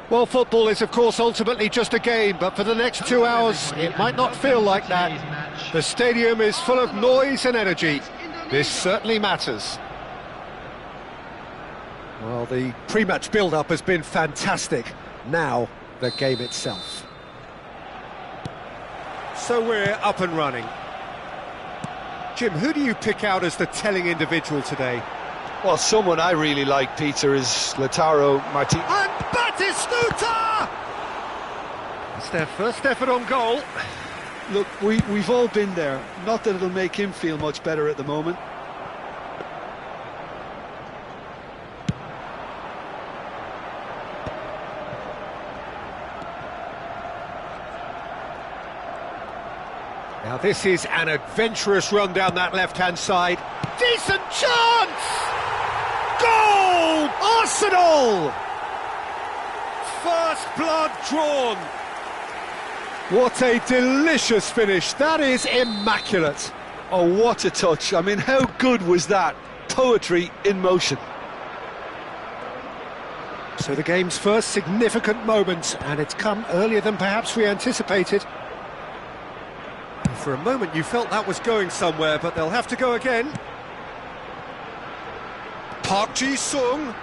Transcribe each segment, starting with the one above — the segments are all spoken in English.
Well, football is, of course, ultimately just a game, but for the next 2 hours, it might not feel like that. The stadium is full of noise and energy. This certainly matters. Well, the pre-match build-up has been fantastic. Now, the game itself. So we're up and running. Jim, who do you pick out as the telling individual today? Well, someone I really like, Peter, is Lautaro Martinez. And Batistuta! It's their first effort on goal. Look, we've all been there. Not that it'll make him feel much better at the moment. Now this is an adventurous run down that left-hand side. Decent chance! Goal! Arsenal! first blood drawn. What a delicious finish. That is immaculate. Oh, what a touch. I mean, how good was that? Poetry in motion. So the game's first significant moment, and it's come earlier than perhaps we anticipated. For a moment you felt that was going somewhere, but they'll have to go again. Park Ji-sung.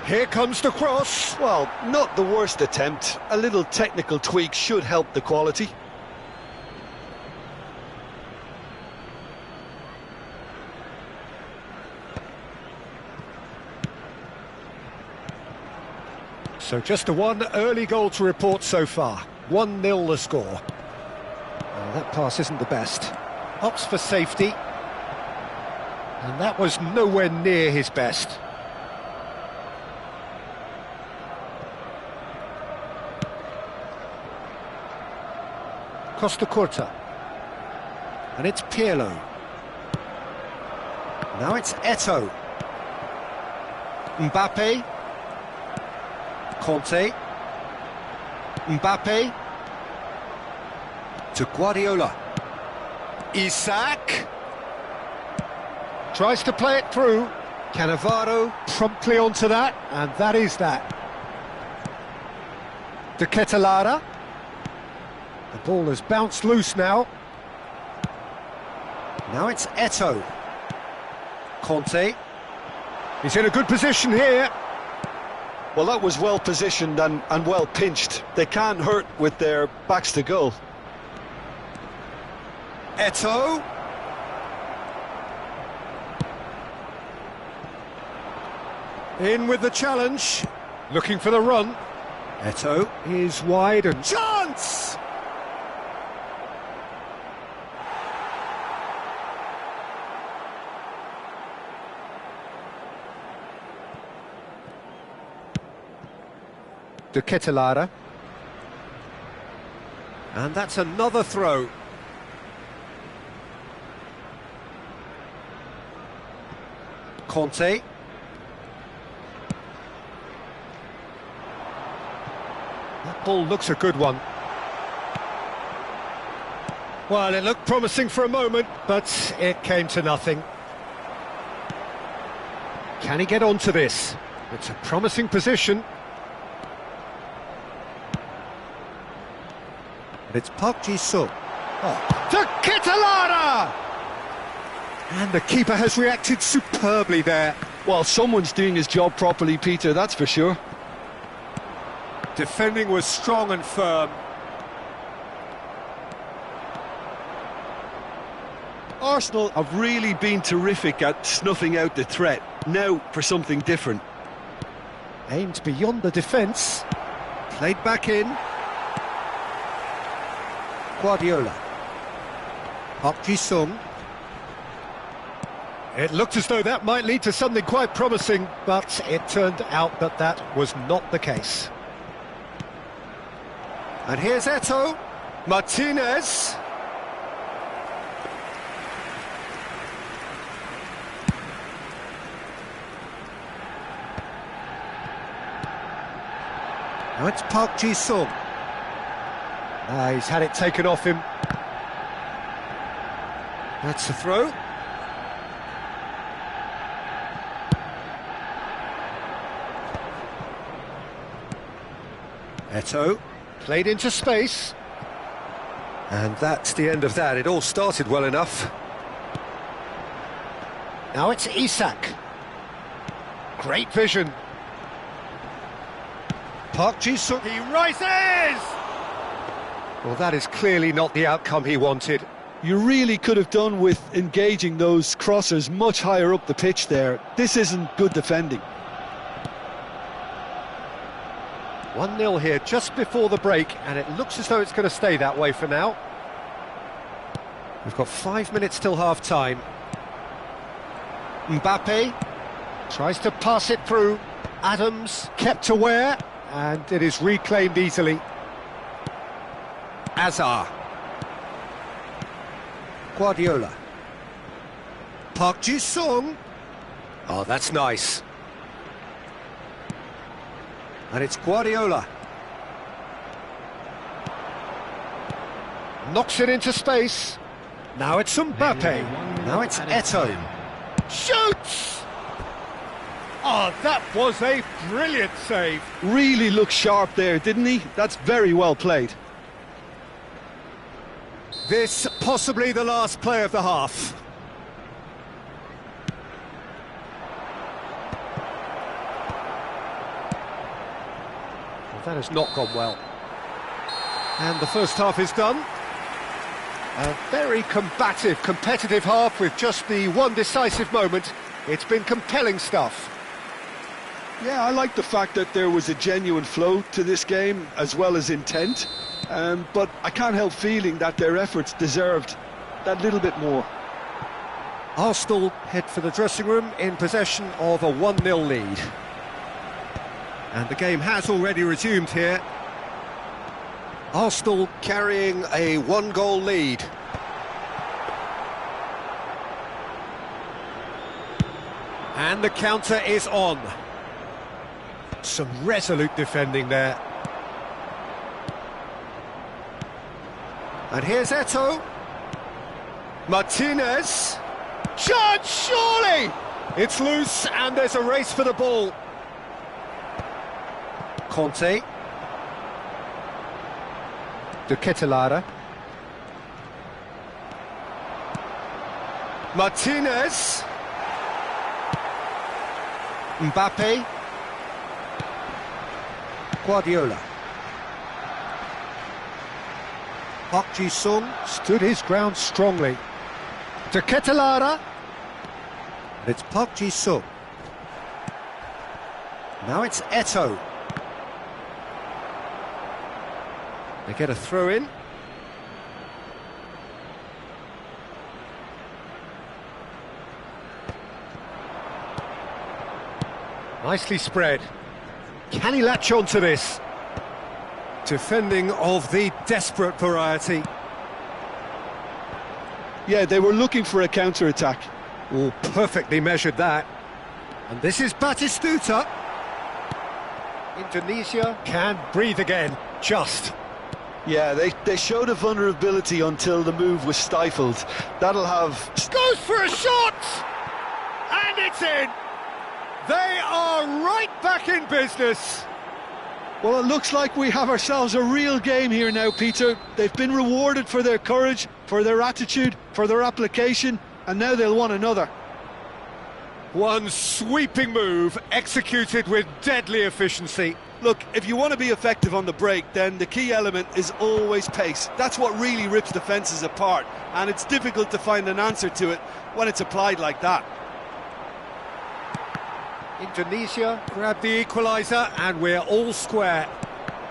Here comes the cross. Well, not the worst attempt. A little technical tweak should help the quality. So just a one early goal to report so far. 1-0 the score. Well, that pass isn't the best. Opts for safety. And that was nowhere near his best. Costa Curta. And it's Pirlo. Now it's Eto'o. Mbappe. Conte. Mbappe. To Guardiola. Isak. Tries to play it through. Cannavaro promptly onto that, and that is that. De Ketelaere. The ball has bounced loose now. Now it's Eto'o. Conte. He's in a good position here. Well, that was well positioned and well pinched. They can't hurt with their backs to goal. Eto'o. In with the challenge. Looking for the run. Eto'o is wide and chance! De Ketelaere. And that's another throw. Conte. That ball looks a good one. Well, it looked promising for a moment, but it came to nothing. Can he get onto this? It's a promising position. And it's Park Ji-sung. Oh, to Ketelaere! And the keeper has reacted superbly there. Well, someone's doing his job properly, Peter, that's for sure. Defending was strong and firm. Arsenal have really been terrific at snuffing out the threat. Now for something different. Aimed beyond the defence. Played back in. Guardiola. Park Ji-sung. It looked as though that might lead to something quite promising, but it turned out that that was not the case. And here's Eto'o. Martinez. Now it's Park Ji-sung. He's had it taken off him. That's the throw. Eto'o played into space. And that's the end of that. It all started well enough. Now it's Isak. Great vision. Park Ji-sung. He rises! Well, that is clearly not the outcome he wanted. You really could have done with engaging those crossers much higher up the pitch there. This isn't good defending. 1-0 here just before the break, and it looks as though it's going to stay that way for now. We've got 5 minutes till half-time. Mbappe tries to pass it through. Adams kept aware, and it is reclaimed easily. Azar. Guardiola. Park Ji-sung. Oh, that's nice. And it's Guardiola. Knocks it into space. Now it's Mbappe. Now it's Eto'o. Shoots! Oh, that was a brilliant save. Really looked sharp there, didn't he? That's very well played. This possibly the last play of the half. Well, that has not gone well. And the first half is done. A very combative, competitive half with just the one decisive moment. It's been compelling stuff. Yeah, I like the fact that there was a genuine flow to this game, as well as intent. But I can't help feeling that their efforts deserved that little bit more. Arsenal head for the dressing room in possession of a 1-0 lead. And the game has already resumed here. Arsenal carrying a 1-goal lead. And the counter is on. Some resolute defending there. And here's Eto'o. Martinez. Chance, surely! It's loose and there's a race for the ball. Conte. De Ketelaere. Martinez. Mbappe. Guardiola. Park Ji-sung stood his ground strongly. De Ketelaere. It's Park Ji-sung. Now it's Eto'o. They get a throw in. Nicely spread. Can he latch on to this? Defending of the desperate variety. Yeah, they were looking for a counter-attack. Oh, perfectly measured that. And this is Batistuta. Indonesia can breathe again, just. Yeah, they showed a vulnerability until the move was stifled. That'll have... Goes for a shot! And it's in! They are right back in business. Well, it looks like we have ourselves a real game here now, Peter. They've been rewarded for their courage, for their attitude, for their application, and now they'll want another. One sweeping move, executed with deadly efficiency. Look, if you want to be effective on the break, then the key element is always pace. That's what really rips defences apart, and it's difficult to find an answer to it when it's applied like that. Indonesia grab the equaliser, and we're all square.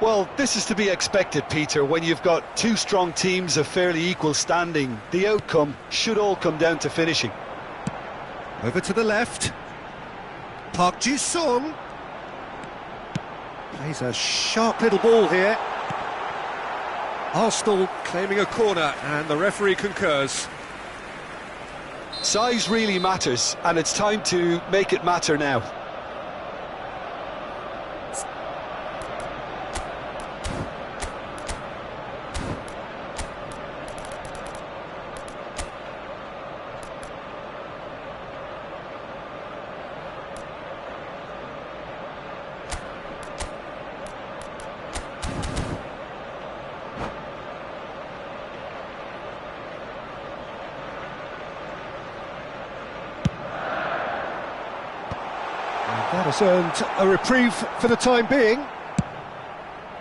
Well, this is to be expected, Peter. When you've got two strong teams of fairly equal standing, the outcome should all come down to finishing. Over to the left. Park Ji-sung. Plays a sharp little ball here. Arsenal claiming a corner, and the referee concurs. Size really matters, and it's time to make it matter now. That has earned a reprieve for the time being.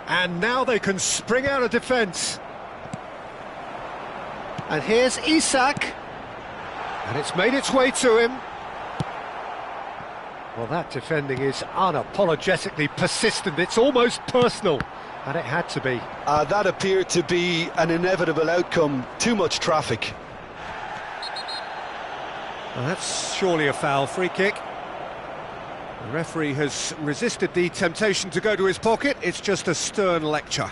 And now they can spring out of defence. And here's Isak. And it's made its way to him. Well, that defending is unapologetically persistent. It's almost personal. And it had to be. That appeared to be an inevitable outcome. Too much traffic. Well, that's surely a foul. Free kick. The referee has resisted the temptation to go to his pocket. It's just a stern lecture.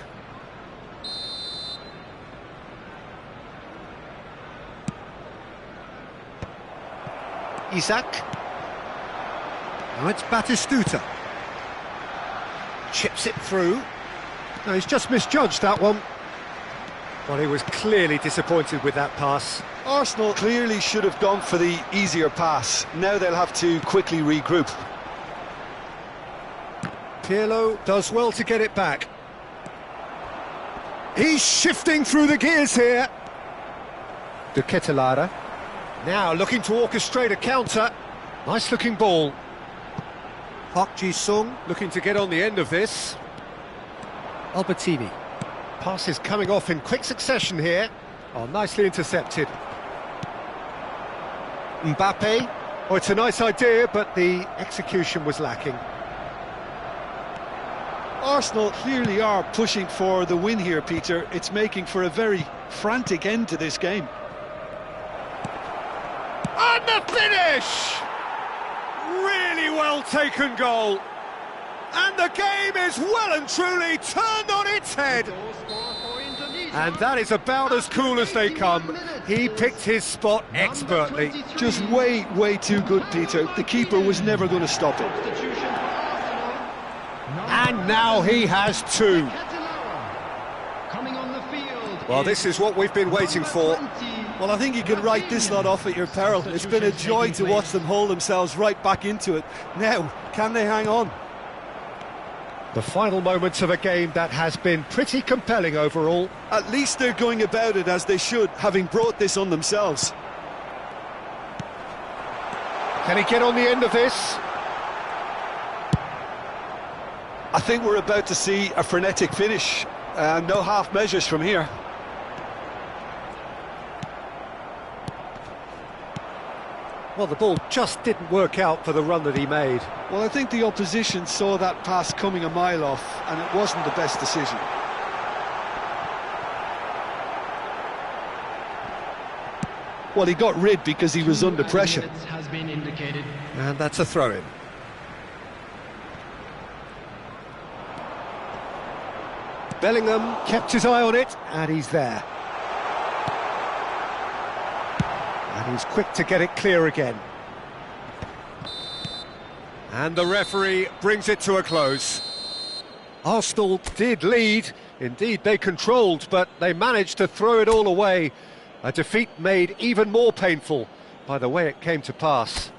Isak. Now it's Batistuta. Chips it through. No, he's just misjudged that one. Well, he was clearly disappointed with that pass. Arsenal clearly should have gone for the easier pass. Now they'll have to quickly regroup. Pirlo does well to get it back. He's shifting through the gears here. De Ketelaere. Now looking to orchestrate a counter. Nice looking ball. Park Ji-sung looking to get on the end of this. Albertini. Pass is coming off in quick succession here. Oh, nicely intercepted. Mbappe. Oh, it's a nice idea, but the execution was lacking. Arsenal clearly are pushing for the win here, Peter. It's making for a very frantic end to this game. And the finish! Really well taken goal. And the game is well and truly turned on its head. And that is about as cool as they come. He picked his spot expertly. Just way, way too good, Peter. The keeper was never going to stop it. And now he has two. Well, this is what we've been waiting for. Well, I think you can write this lot off at your peril. It's been a joy to watch them hold themselves right back into it. Now, can they hang on? The final moments of a game that has been pretty compelling overall. At least they're going about it as they should, having brought this on themselves. Can he get on the end of this? I think we're about to see a frenetic finish. No half measures from here. Well, the ball just didn't work out for the run that he made. Well, I think the opposition saw that pass coming a mile off, and it wasn't the best decision. Well, he got rid because he was under pressure. And that's a throw-in. Bellingham kept his eye on it, and he's there. And he's quick to get it clear again. And the referee brings it to a close. Arsenal did lead, indeed they controlled, but they managed to throw it all away. A defeat made even more painful by the way it came to pass.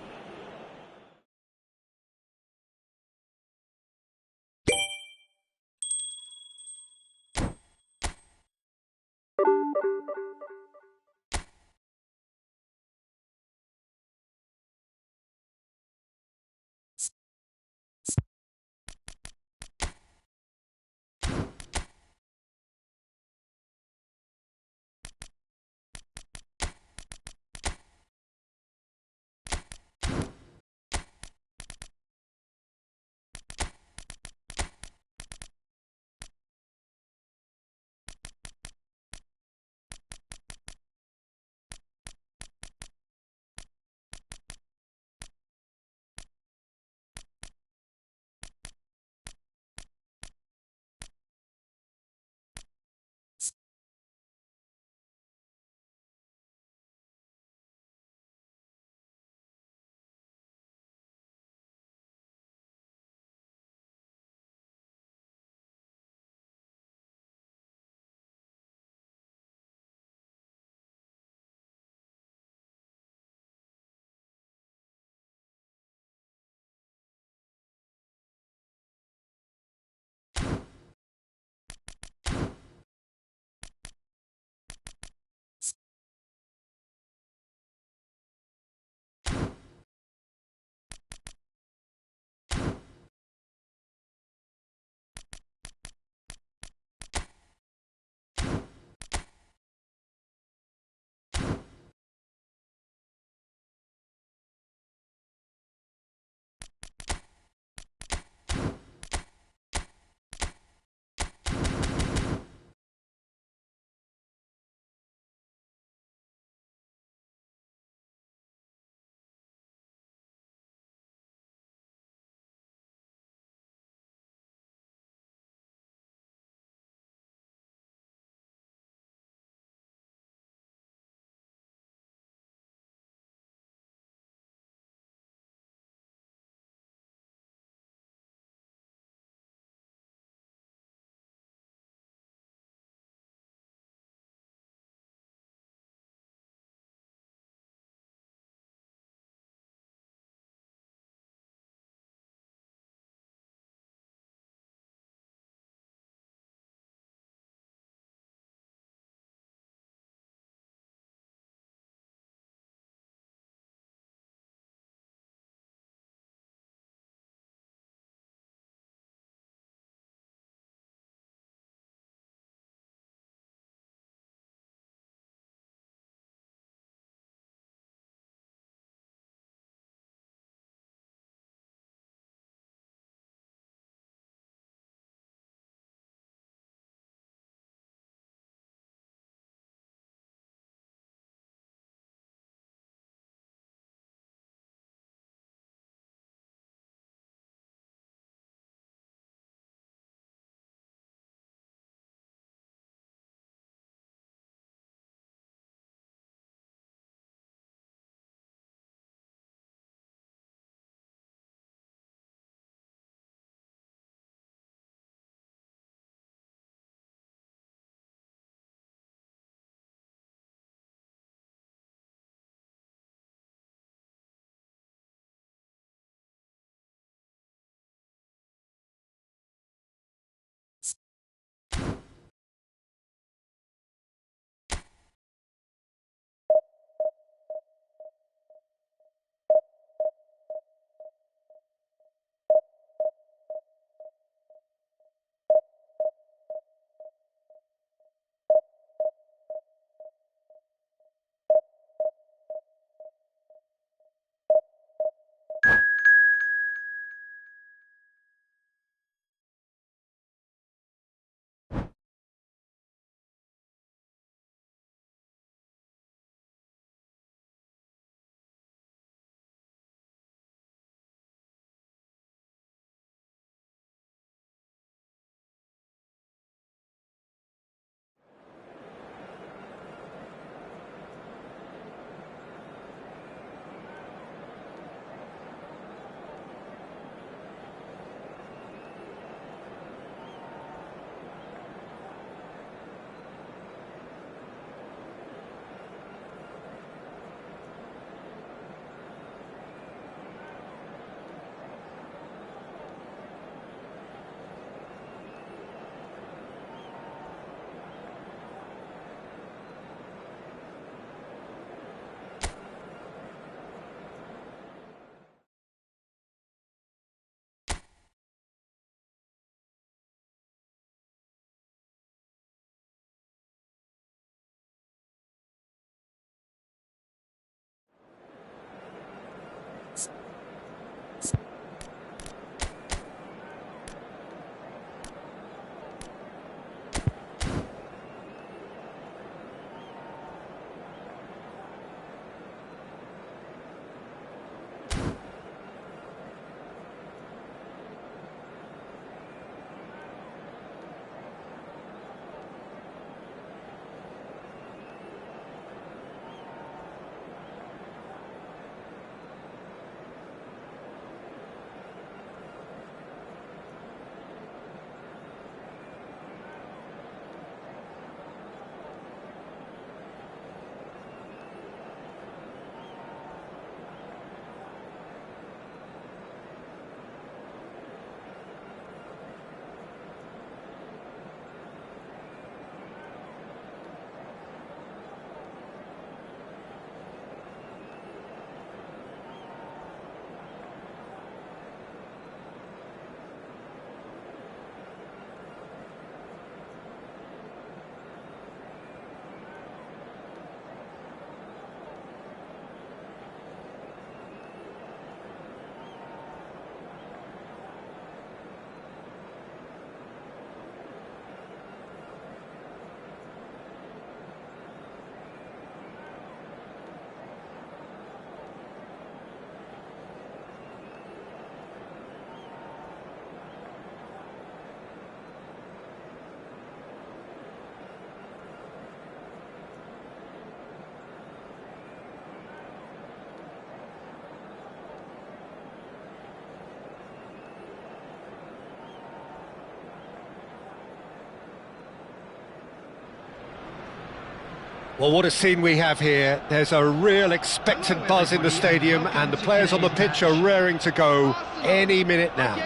Well, what a scene we have here. There's a real expectant buzz in the stadium, and the players on the pitch are raring to go any minute now.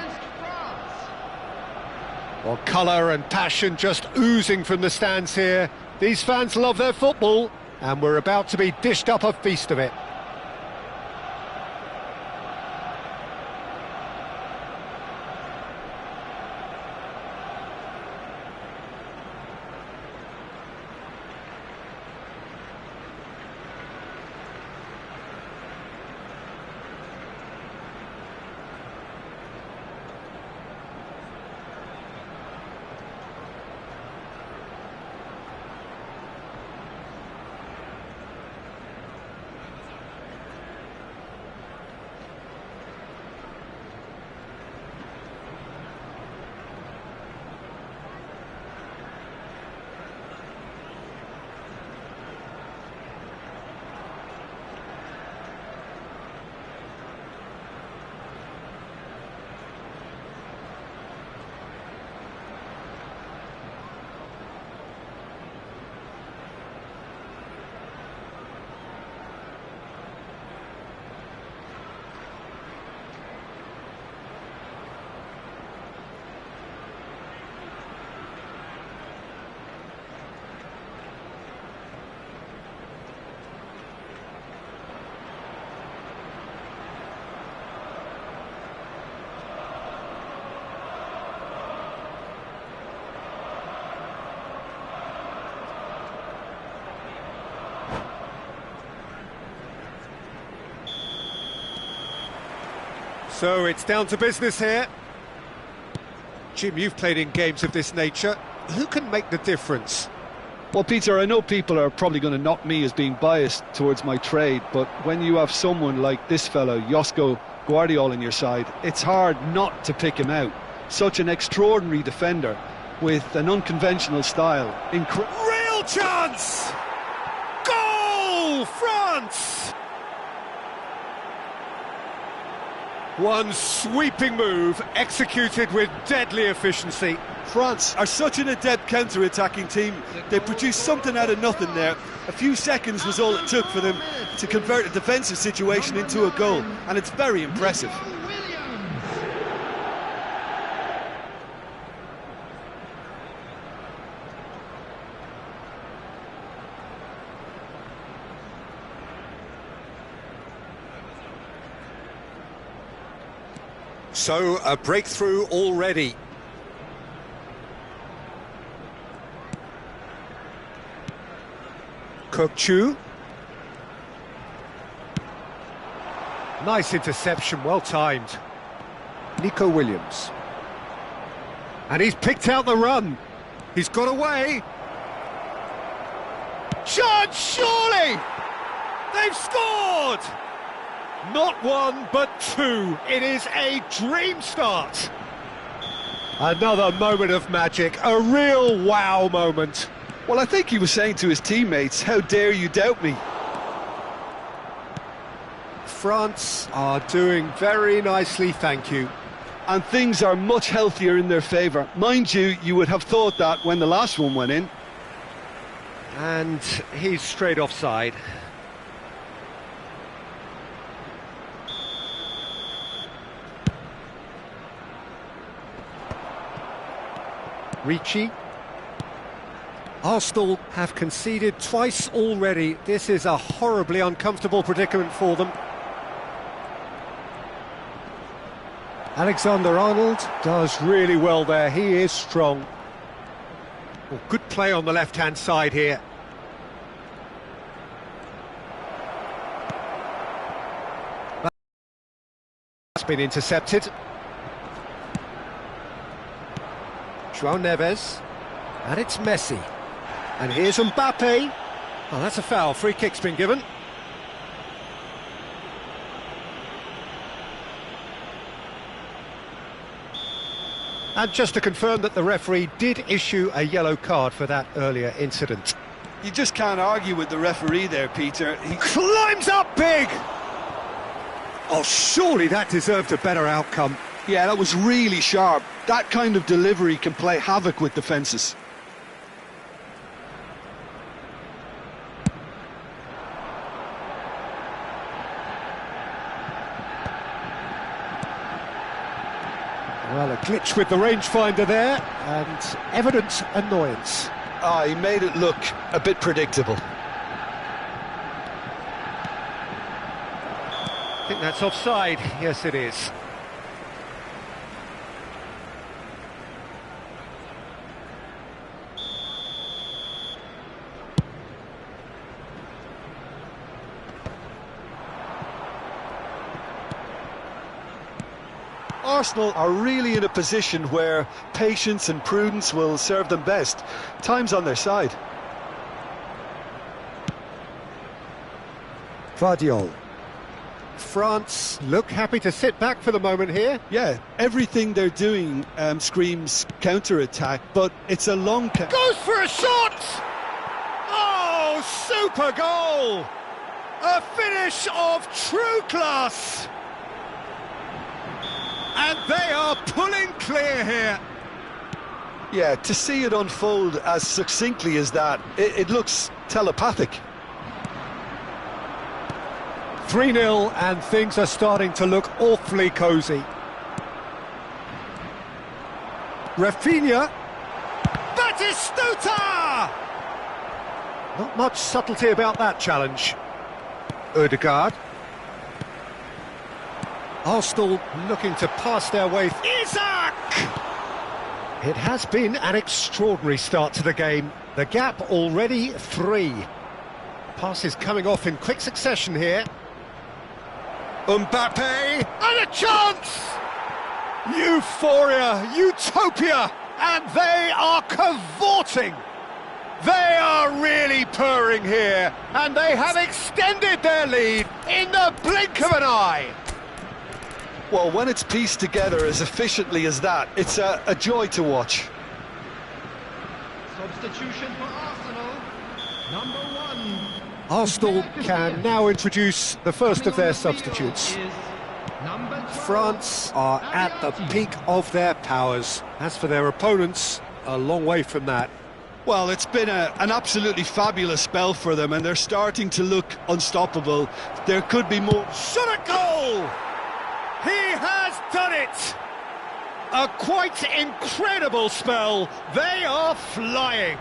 Well, colour and passion just oozing from the stands here. These fans love their football, and we're about to be dished up a feast of it. So it's down to business here. Jim, you've played in games of this nature. Who can make the difference? Well, Peter, I know people are probably going to knock me as being biased towards my trade, but when you have someone like this fellow, Josko Guardiola, on your side, it's hard not to pick him out. Such an extraordinary defender with an unconventional style. Real chance! Goal, France! One sweeping move, executed with deadly efficiency. France are such an adept counter-attacking team. They produced something out of nothing there. A few seconds was all it took for them to convert a defensive situation into a goal, and it's very impressive. So, a breakthrough already. Kokchu. Nice interception, well timed. Nico Williams. And he's picked out the run. He's got away. Chance, surely! They've scored! Not one, but two. It is a dream start. Another moment of magic, a real wow moment. Well, I think he was saying to his teammates, how dare you doubt me? France are doing very nicely, thank you. And things are much healthier in their favour. Mind you, you would have thought that when the last one went in. And he's straight offside. Ricci. Arsenal have conceded twice already. This is a horribly uncomfortable predicament for them. Alexander-Arnold does really well there. He is strong. Well, good play on the left-hand side here. That's been intercepted. João Neves, and it's Messi, and here's Mbappe. Oh, that's a foul. Free kick's been given. And just to confirm that the referee did issue a yellow card for that earlier incident. You just can't argue with the referee there, Peter. He climbs up big! Oh, surely that deserved a better outcome. Yeah, that was really sharp. That kind of delivery can play havoc with defences. Well, a glitch with the rangefinder there, and evident annoyance. Ah, he made it look a bit predictable. I think that's offside. Yes, it is. Arsenal are really in a position where patience and prudence will serve them best. Time's on their side. Vardiol. France look happy to sit back for the moment here. Yeah, everything they're doing screams counter-attack, but it's a long... Goes for a shot! Oh, super goal! A finish of true class! And they are pulling clear here. Yeah, to see it unfold as succinctly as that, it looks telepathic. 3-0 and things are starting to look awfully cosy. Rafinha. Batistuta! Not much subtlety about that challenge. Odegaard. Arsenal looking to pass their way. Isak! It has been an extraordinary start to the game. The gap already 3. Passes coming off in quick succession here. Mbappe! And a chance! Euphoria, utopia! And they are cavorting! They are really purring here, and they have extended their lead in the blink of an eye! Well, when it's pieced together as efficiently as that, it's a joy to watch. Substitution for Arsenal, number 1. Arsenal can now introduce the first of their substitutes. France are at the peak of their powers. As for their opponents, a long way from that. Well, it's been an absolutely fabulous spell for them, and they're starting to look unstoppable. There could be more. Shot a goal! He has done it! A quite incredible spell. They are flying.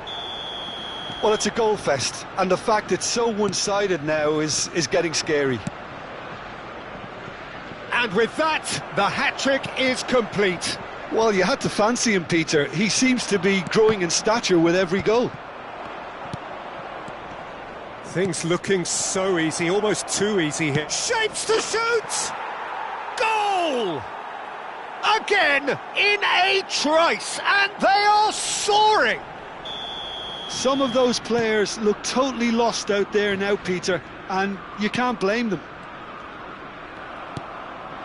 Well, it's a goal fest, and the fact it's so one-sided now is getting scary. And with that, the hat-trick is complete. Well, you had to fancy him, Peter. He seems to be growing in stature with every goal. Things looking so easy, almost too easy here. Shapes to shoot! Goal! Again, in a trice, and they are soaring! Some of those players look totally lost out there now, Peter, and you can't blame them.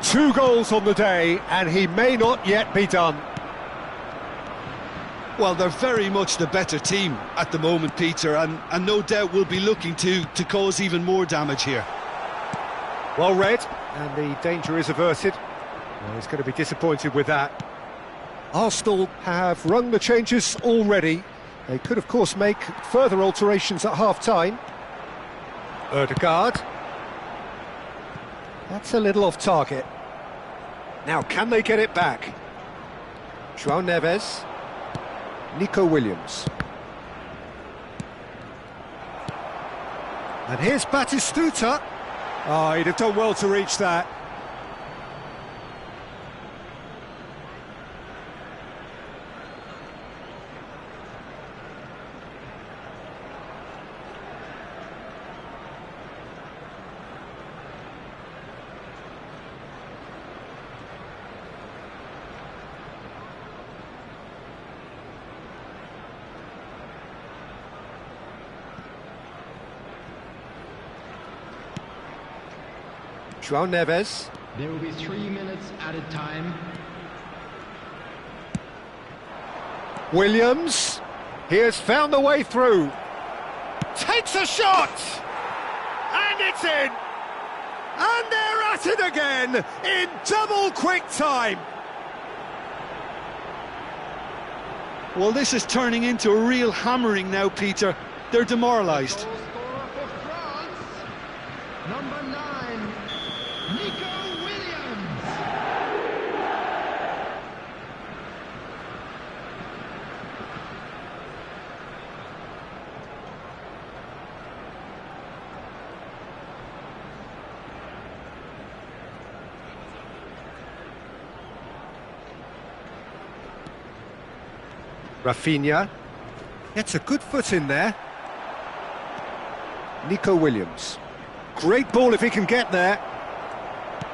2 goals on the day, and he may not yet be done. Well, they're very much the better team at the moment, Peter, and no doubt will be looking to cause even more damage here. Well read, and the danger is averted. Well, he's going to be disappointed with that. Arsenal have rung the changes already. They could, of course, make further alterations at half-time. Odegaard. That's a little off target. Now, can they get it back? João Neves. Nico Williams. And here's Batistuta. Oh, he'd have done well to reach that. João Neves. There will be 3 minutes added time. Williams. He has found the way through. Takes a shot! And it's in! And they're at it again in double quick time. Well, this is turning into a real hammering now, Peter. They're demoralised. Goal scorer for France, number 9, Nico Williams. Rafinha gets a good foot in there. Nico Williams. Great ball if he can get there.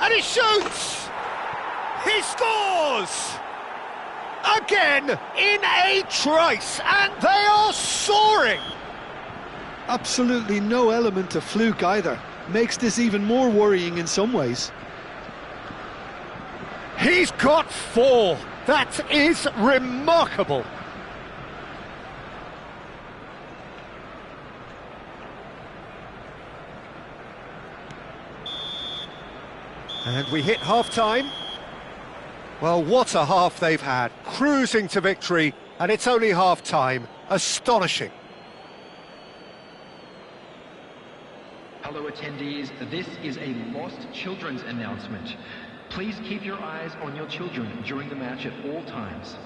And he shoots! He scores! Again, in a trice, and they are soaring! Absolutely no element of fluke either. Makes this even more worrying in some ways. He's got 4. That is remarkable. And we hit half-time. Well, what a half they've had. Cruising to victory, and it's only half-time. Astonishing. Hello attendees, this is a Lost Children's announcement. Please keep your eyes on your children during the match at all times.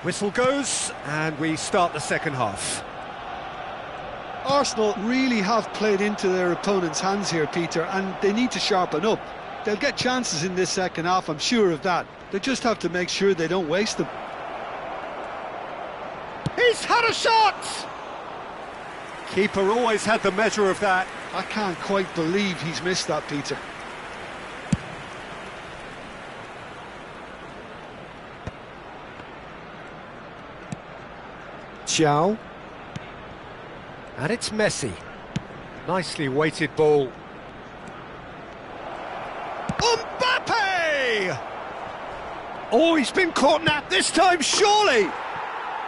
Whistle goes, and we start the second half. Arsenal really have played into their opponent's hands here, Peter, and they need to sharpen up. They'll get chances in this second half, I'm sure of that. They just have to make sure they don't waste them. He's had a shot! Keeper always had the measure of that. I can't quite believe he's missed that, Peter. Chow. And it's Messi. Nicely weighted ball. Mbappe! Oh, he's been caught nap this time, surely!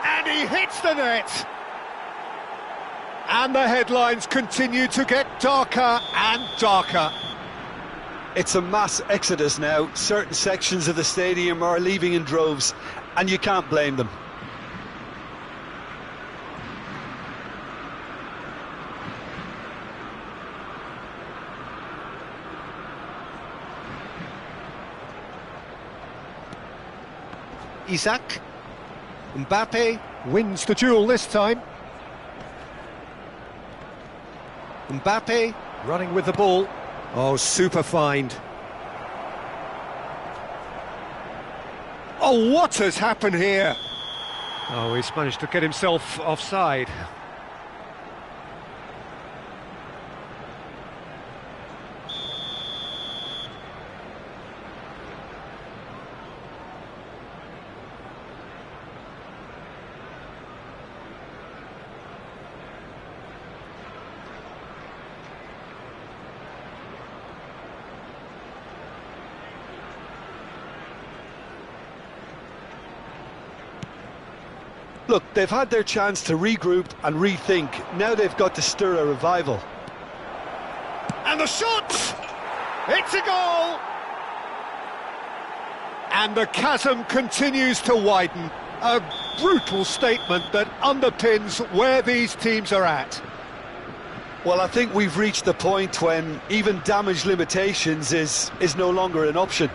And he hits the net! And the headlines continue to get darker and darker. It's a mass exodus now. Certain sections of the stadium are leaving in droves, and you can't blame them. Isaac. Mbappe wins the duel this time. Mbappe running with the ball. Oh, super find. Oh, what has happened here? Oh, he's managed to get himself offside. Look, they've had their chance to regroup and rethink. Now they've got to stir a revival. And the shot! It's a goal! And the chasm continues to widen. A brutal statement that underpins where these teams are at. Well, I think we've reached the point when even damage limitations is no longer an option.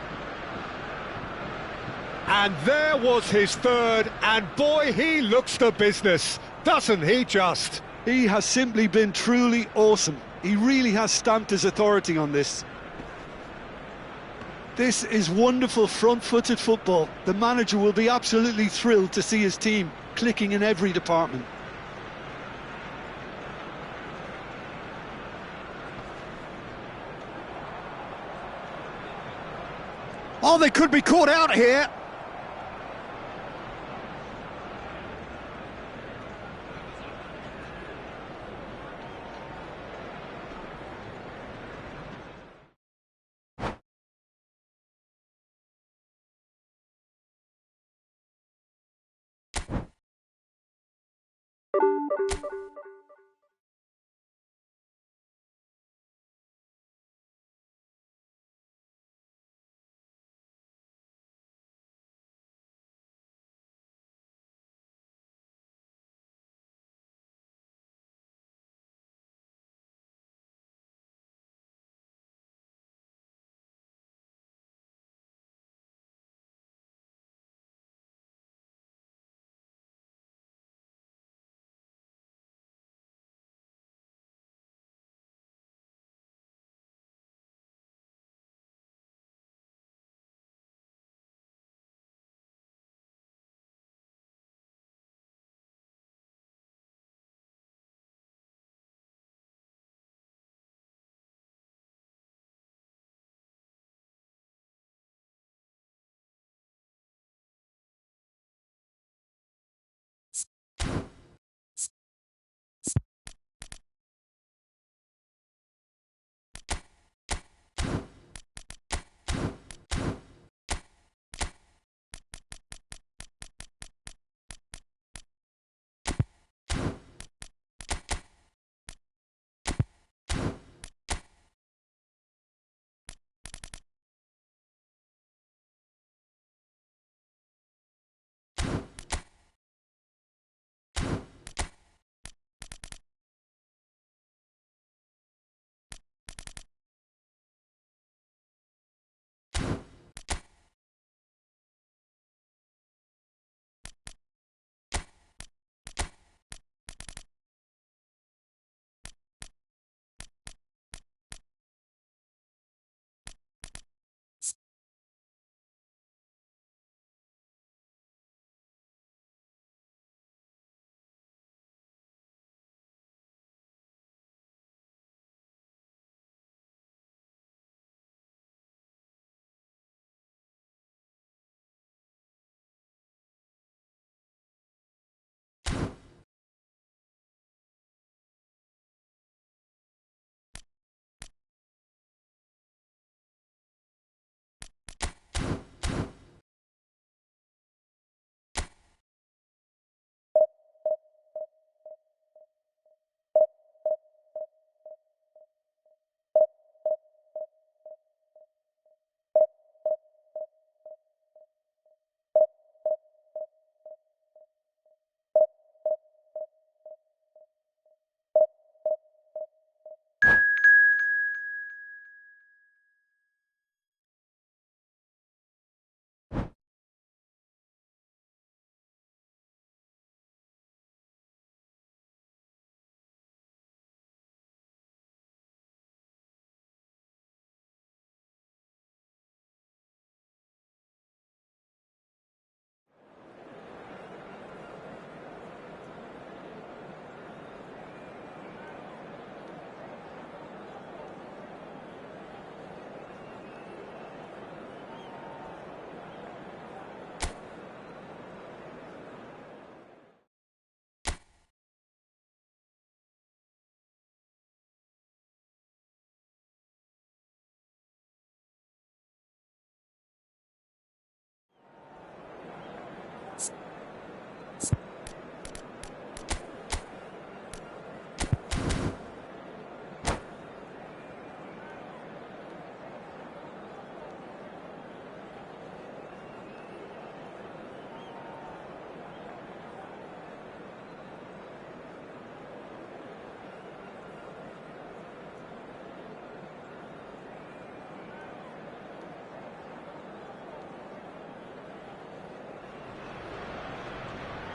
And there was his third, and boy, he looks the business, doesn't he just? He has simply been truly awesome. He really has stamped his authority on this. This is wonderful front-footed football. The manager will be absolutely thrilled to see his team clicking in every department. Oh, they could be caught out here.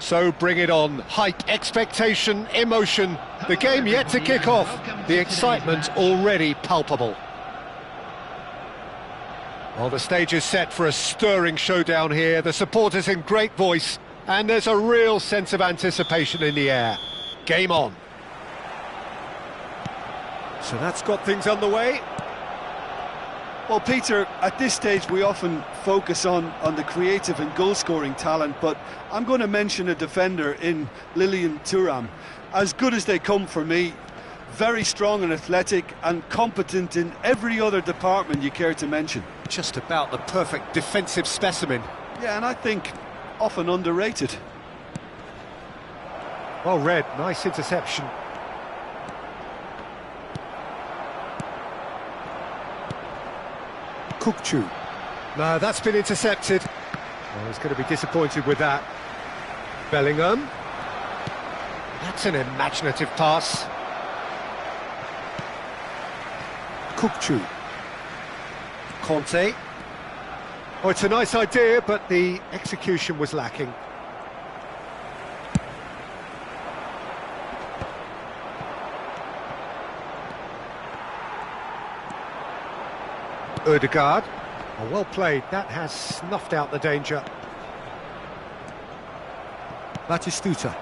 So bring it on. Hype, expectation, emotion. The game yet to kick off. The excitement already palpable. Well, the stage is set for a stirring showdown here. The supporters in great voice, and there's a real sense of anticipation in the air. Game on. So that's got things underway. Well, Peter, at this stage we often focus on the creative and goal-scoring talent, but I'm going to mention a defender in Lilian Thuram. As good as they come for me, very strong and athletic and competent in every other department you care to mention. Just about the perfect defensive specimen. Yeah, and I think often underrated. Well read, nice interception. Kukçu. No, that's been intercepted. Oh, he's going to be disappointed with that. Bellingham. That's an imaginative pass. Kukçu. Conte. Oh, it's a nice idea, but the execution was lacking. Ødegaard. Oh, well played, that has snuffed out the danger. Batistuta.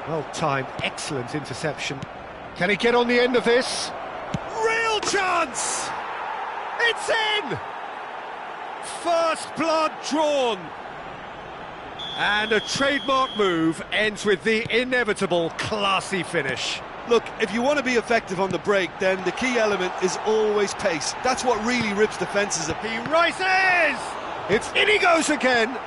Well timed, excellent interception. Can he get on the end of this? Real chance! It's in! First blood drawn. And a trademark move ends with the inevitable classy finish. Look, if you want to be effective on the break, then the key element is always pace. That's what really rips defences up. He rises! It's in he goes again!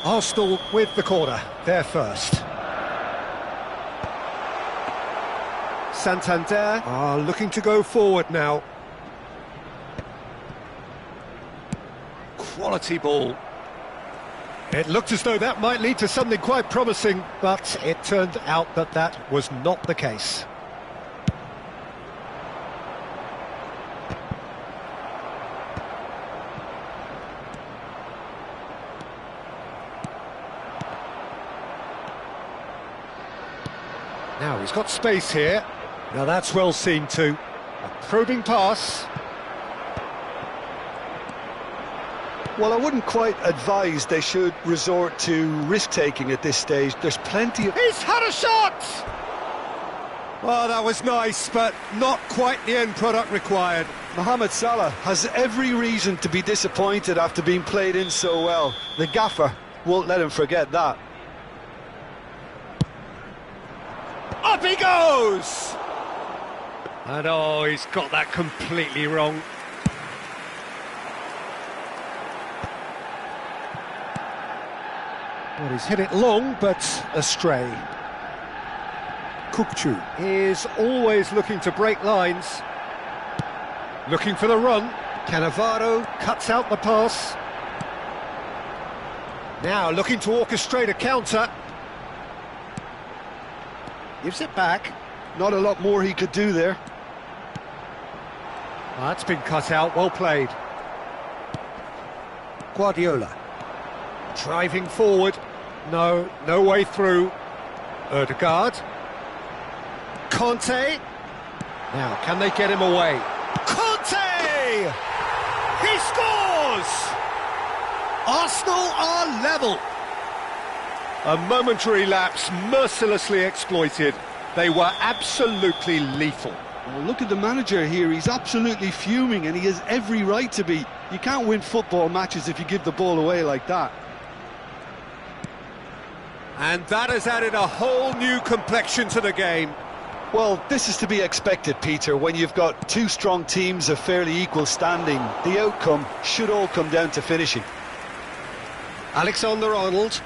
Arsenal with the corner, they're first. Santander are looking to go forward now. Quality ball. It looked as though that might lead to something quite promising, but it turned out that that was not the case. Now he's got space here. Now that's well seen too. A probing pass. Well, I wouldn't quite advise they should resort to risk-taking at this stage. There's plenty of... He's had a shot! Well, that was nice, but not quite the end product required. Mohamed Salah has every reason to be disappointed after being played in so well. The gaffer won't let him forget that. Up he goes! And oh, he's got that completely wrong. Well, he's hit it long, but astray. Kukçu is always looking to break lines. Looking for the run. Cannavaro cuts out the pass. Now looking to orchestrate a counter. Gives it back. Not a lot more he could do there. Oh, that's been cut out, well played. Guardiola. Driving forward. No way through. Ødegaard. Conte. Now, can they get him away? Conte! He scores! Arsenal are level. A momentary lapse mercilessly exploited. They were absolutely lethal. Well, look at the manager here. He's absolutely fuming, and he has every right to be. You can't win football matches if you give the ball away like that. And that has added a whole new complexion to the game. Well, this is to be expected, Peter. When you've got two strong teams of fairly equal standing, the outcome should all come down to finishing. Alexander-Arnold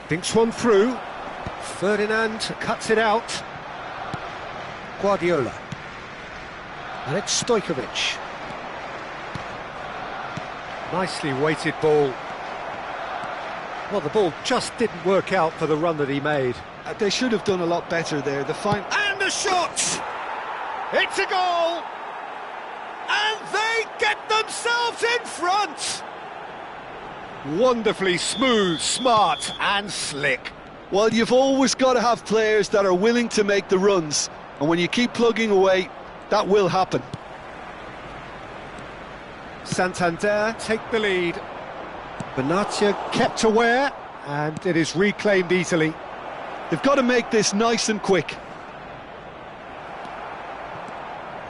thinks one through. Ferdinand cuts it out. Guardiola. And it's Stojkovic. Nicely weighted ball. Well, the ball just didn't work out for the run that he made. They should have done a lot better there. And the shot! It's a goal! And they get themselves in front! Wonderfully smooth, smart and slick. Well, you've always got to have players that are willing to make the runs. And when you keep plugging away, that will happen. Santander take the lead. Benatia kept aware, and it is reclaimed easily. They've got to make this nice and quick.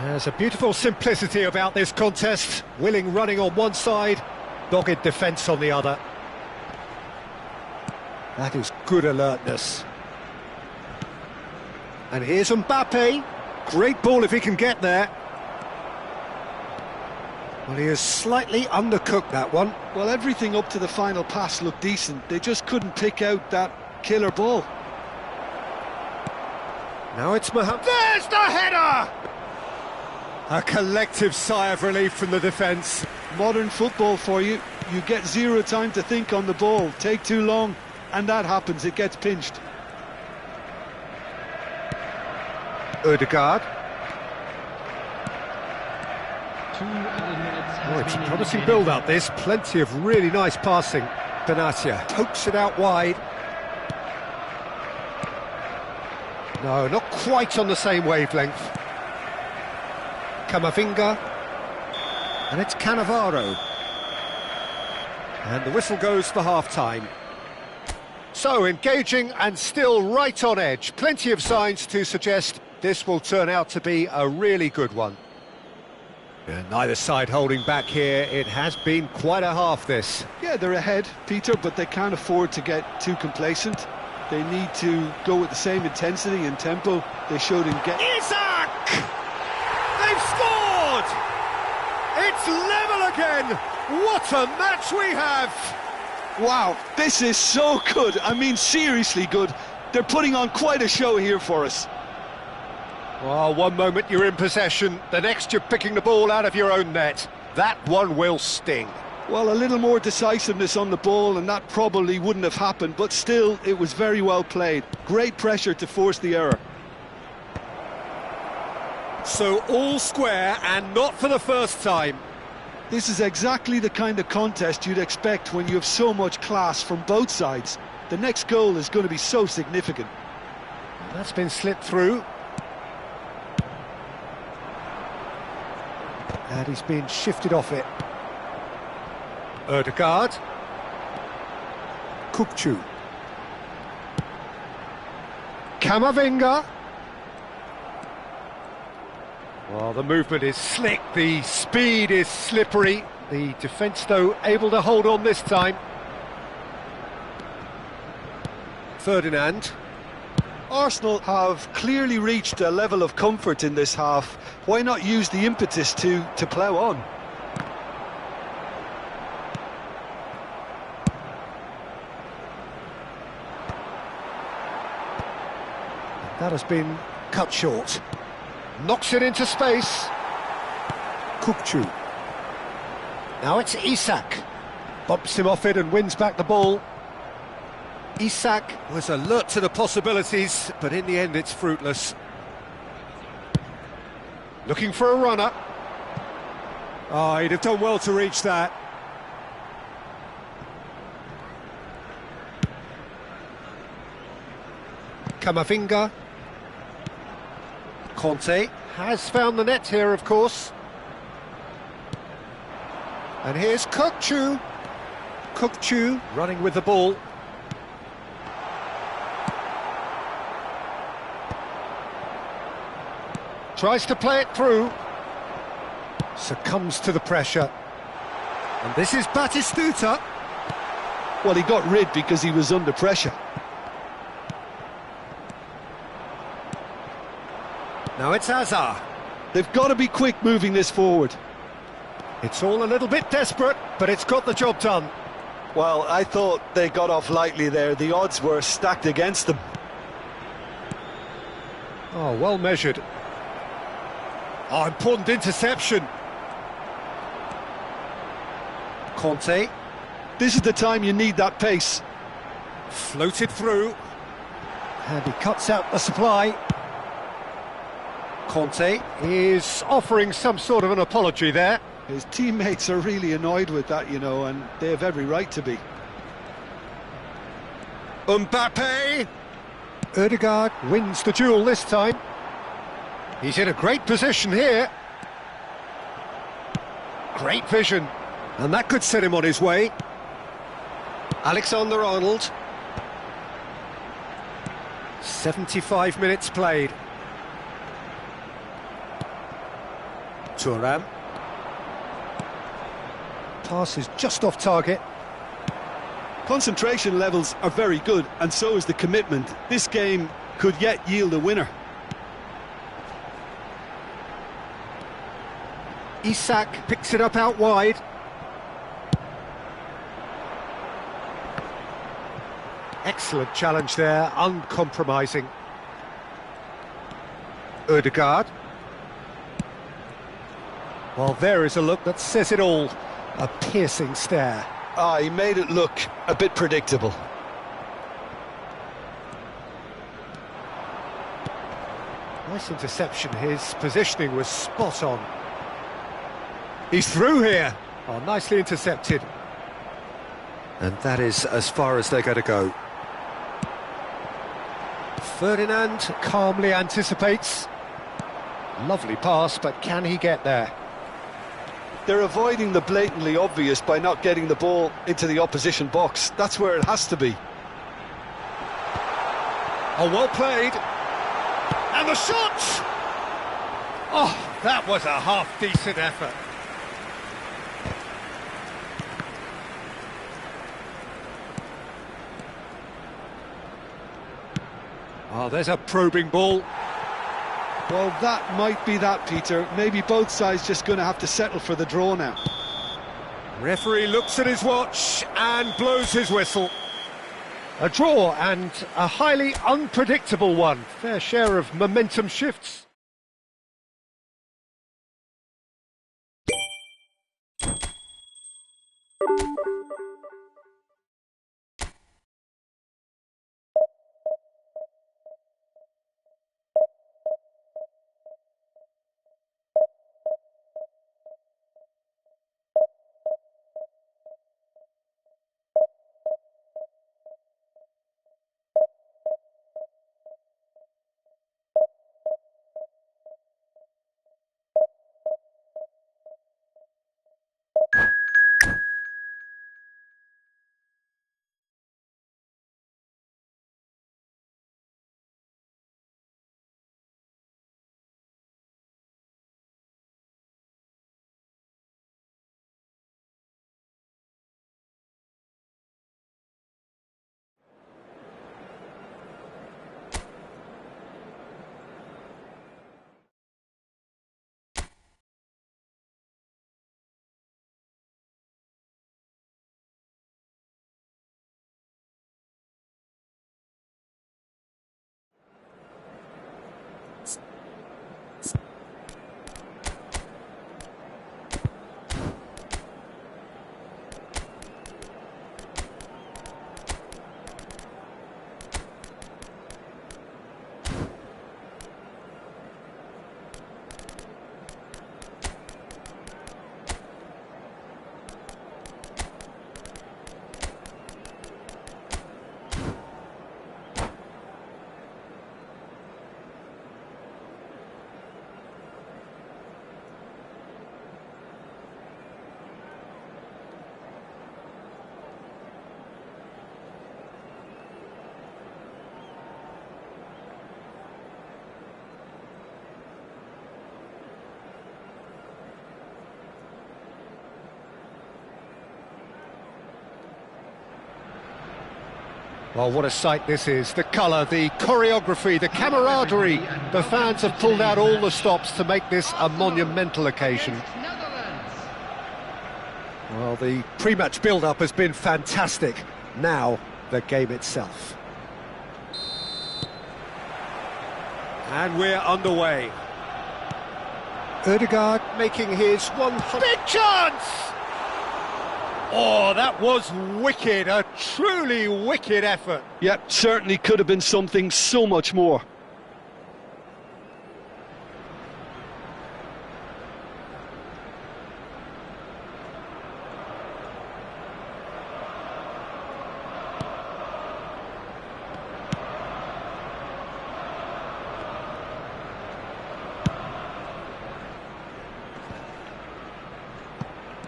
There's a beautiful simplicity about this contest. Willing running on one side, dogged defence on the other. That is good alertness. And here's Mbappe. Great ball if he can get there. Well, he has slightly undercooked that one. Well, everything up to the final pass looked decent. They just couldn't pick out that killer ball. Now it's Mohammed. There's the header! A collective sigh of relief from the defence. Modern football for you. You get zero time to think on the ball. Take too long, and that happens. It gets pinched. Ødegaard. Oh, It's a promising build-up, this. Plenty of really nice passing. Benatia pokes it out wide. No, not quite on the same wavelength. Camavinga. And it's Cannavaro. And the whistle goes for half-time. So, engaging and still right on edge. Plenty of signs to suggest this will turn out to be a really good one. Neither side holding back here. It has been quite a half, this. Yeah, they're ahead, Peter, but they can't afford to get too complacent. They need to go with the same intensity and tempo they showed in Isak! They've scored! It's level again! What a match we have! Wow, this is so good. I mean, seriously good. They're putting on quite a show here for us. Well, one moment you're in possession, the next you're picking the ball out of your own net. That one will sting. Well, a little more decisiveness on the ball and that probably wouldn't have happened, but still, it was very well played. Great pressure to force the error. So all square, and not for the first time. This is exactly the kind of contest you'd expect when you have so much class from both sides. The next goal is going to be so significant. That's been slipped through. And he's been shifted off it. Ødegaard. Kukçu. Camavinga. Well, the movement is slick, the speed is slippery. The defence, though, able to hold on this time. Ferdinand. Arsenal have clearly reached a level of comfort in this half. Why not use the impetus to plough on? That has been cut short. Knocks it into space. Kukçu. Now it's Isak. Bumps him off it and wins back the ball. Isak was alert to the possibilities, but in the end it's fruitless. Looking for a runner. Oh, he'd have done well to reach that. Camavinga. Conte has found the net here, of course. And here's Kukçu. Kukçu running with the ball. Tries to play it through. Succumbs to the pressure. And this is Batistuta. Well, he got rid because he was under pressure. Now it's Azar. They've got to be quick moving this forward. It's all a little bit desperate, but it's got the job done. Well, I thought they got off lightly there. The odds were stacked against them. Oh, well measured. Oh, important interception. Conte. This is the time you need that pace. Floated through. And he cuts out the supply. Conte is offering some sort of an apology there. His teammates are really annoyed with that, you know, and they have every right to be. Mbappe. Ødegaard wins the duel this time. He's in a great position here. Great vision. And that could set him on his way. Alexander-Arnold. 75 minutes played. Thuram. Pass is just off target. Concentration levels are very good, and so is the commitment. This game could yet yield a winner. Isak picks it up out wide. Excellent challenge there, uncompromising. Ødegaard. Well, there is a look that says it all. A piercing stare. Ah, he made it look a bit predictable. Nice interception, his positioning was spot on. He's through here. Oh, nicely intercepted. And that is as far as they're going to go. Ferdinand calmly anticipates. Lovely pass, but can he get there? They're avoiding the blatantly obvious by not getting the ball into the opposition box. That's where it has to be. Oh, well played. And the shot! Oh, that was a half-decent effort. Oh, there's a probing ball. Well, that might be that, Peter. Maybe both sides just going to have to settle for the draw now. Referee looks at his watch and blows his whistle. A draw, and a highly unpredictable one. Fair share of momentum shifts. Well, what a sight this is. The colour, the choreography, the camaraderie. The fans have pulled out all the stops to make this a monumental occasion. Well, the pre-match build-up has been fantastic. Now, the game itself. And we're underway. Ødegaard making his 100... Big chance! Oh, that was wicked, a truly wicked effort. Yep, certainly could have been something so much more.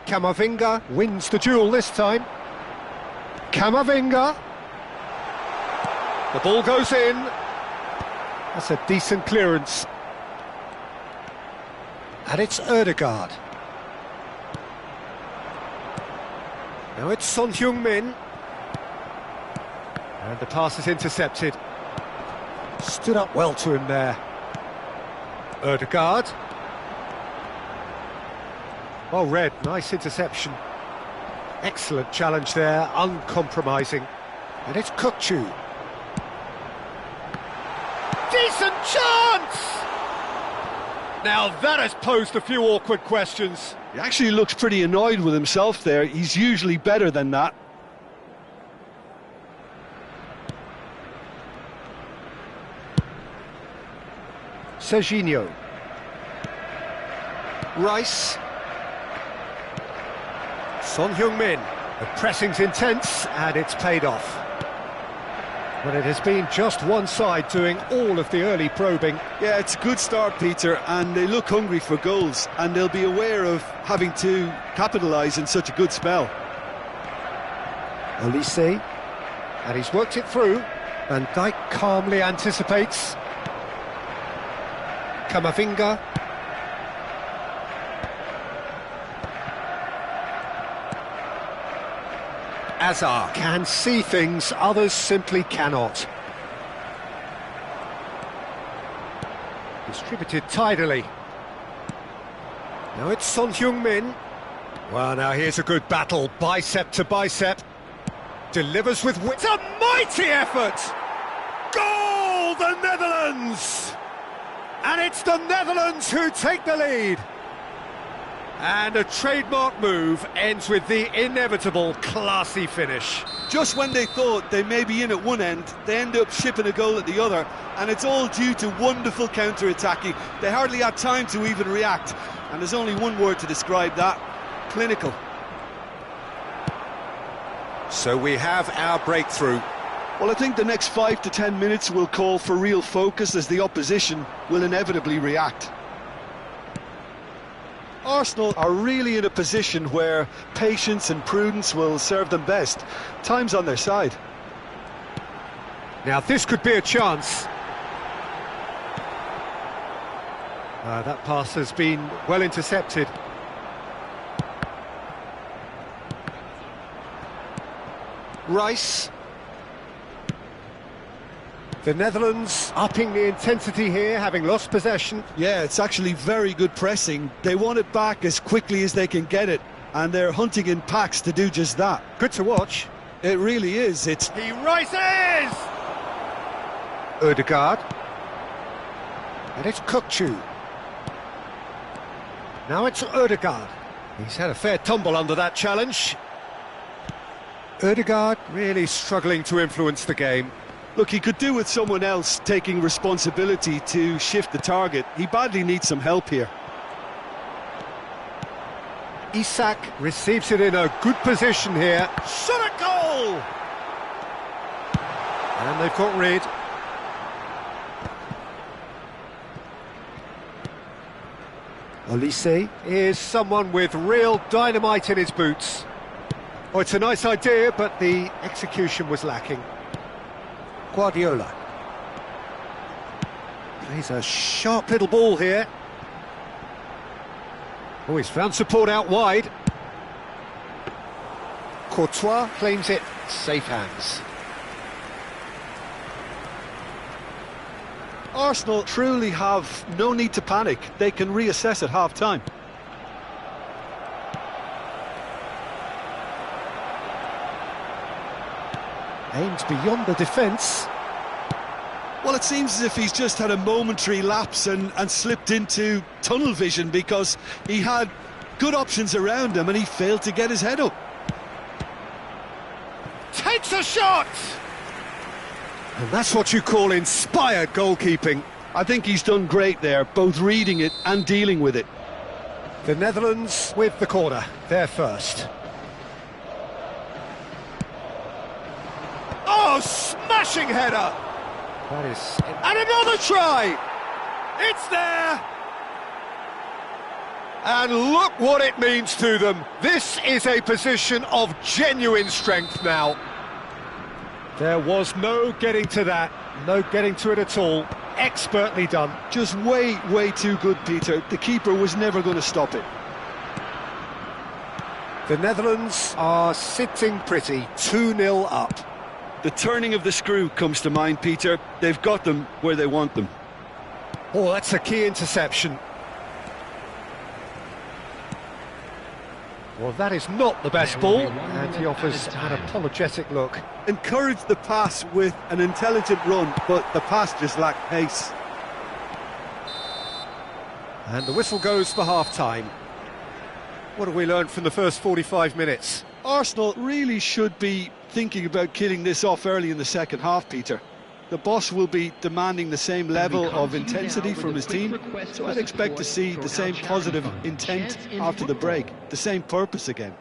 Camavinga wins the duel this time. Camavinga. The ball goes in. That's a decent clearance. And it's Ødegaard. Now it's Son Heung-min. And the pass is intercepted. Stood up well to him there. Ødegaard. Well read, nice interception. Excellent challenge there, uncompromising. And it's Kukçu. Decent chance! Now that has posed a few awkward questions. He actually looks pretty annoyed with himself there. He's usually better than that. Serginho. Rice. Son Heung-min. The pressing's intense and it's paid off. But it has been just one side doing all of the early probing. Yeah, it's a good start, Peter, and they look hungry for goals, and they'll be aware of having to capitalise in such a good spell. Olise, and he's worked it through. Van Dijk calmly anticipates. Kamavinga. Azar can see things others simply cannot. Distributed tidily. Now it's Son Heung-min. Well, now here's a good battle, bicep to bicep. Delivers with wit. It's a mighty effort! Goal, the Netherlands! And it's the Netherlands who take the lead. And a trademark move ends with the inevitable classy finish. Just when they thought they may be in at one end, they end up shipping a goal at the other, and it's all due to wonderful counter-attacking. They hardly had time to even react, and there's only one word to describe that: clinical. So we have our breakthrough. Well, I think the next 5 to 10 minutes will call for real focus, as the opposition will inevitably react. Arsenal are really in a position where patience and prudence will serve them best. Time's on their side. Now this could be a chance. That pass has been well intercepted. Rice. The Netherlands upping the intensity here, having lost possession. Yeah, it's actually very good pressing. They want it back as quickly as they can get it, and they're hunting in packs to do just that. Good to watch. It really is. He rises! Ødegaard. And it's Kukçu. Now it's Ødegaard. He's had a fair tumble under that challenge. Ødegaard really struggling to influence the game. Look, he could do with someone else taking responsibility to shift the target. He badly needs some help here. Isak receives it in a good position here. Shot a goal! And they've got rid. Olise is someone with real dynamite in his boots. Oh, it's a nice idea, but the execution was lacking. Guardiola. Plays a sharp little ball here. Oh, he's found support out wide. Courtois claims it. Safe hands. Arsenal truly have no need to panic. They can reassess at half-time. Aimed beyond the defence. Well, it seems as if he's just had a momentary lapse and slipped into tunnel vision, because he had good options around him and he failed to get his head up. Takes a shot! And that's what you call inspired goalkeeping. I think he's done great there, both reading it and dealing with it. The Netherlands with the corner, they're first. Oh, smashing header! That is... And another try! It's there! And look what it means to them. This is a position of genuine strength now. There was no getting to that, no getting to it at all. Expertly done. Just way too good, Peter. The keeper was never going to stop it. The Netherlands are sitting pretty, 2-0 up. The turning of the screw comes to mind, Peter. They've got them where they want them. Oh, that's a key interception. Well, that is not the best ball, and he offers an apologetic look. Encourage the pass with an intelligent run, but the pass just lacked pace. And the whistle goes for half-time. What have we learned from the first 45 minutes? Arsenal really should be thinking about killing this off early in the second half, Peter. The boss will be demanding the same level of intensity from his team, so I'd expect to see the same positive intent after the break, the same purpose again.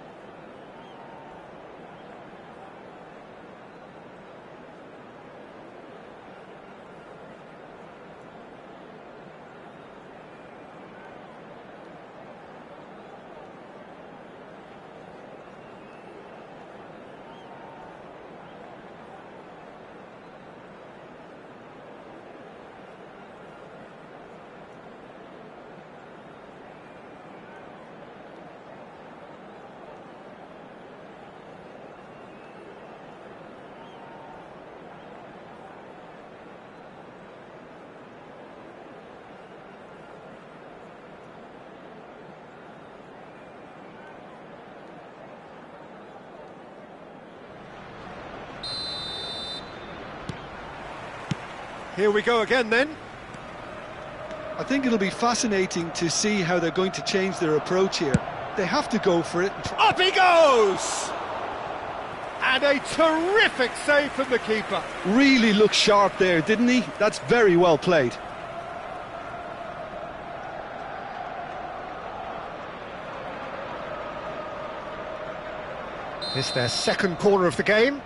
Here we go again then. I think it'll be fascinating to see how they're going to change their approach here. They have to go for it. Up he goes! And a terrific save from the keeper. Really looked sharp there, didn't he? That's very well played. It's their second corner of the game.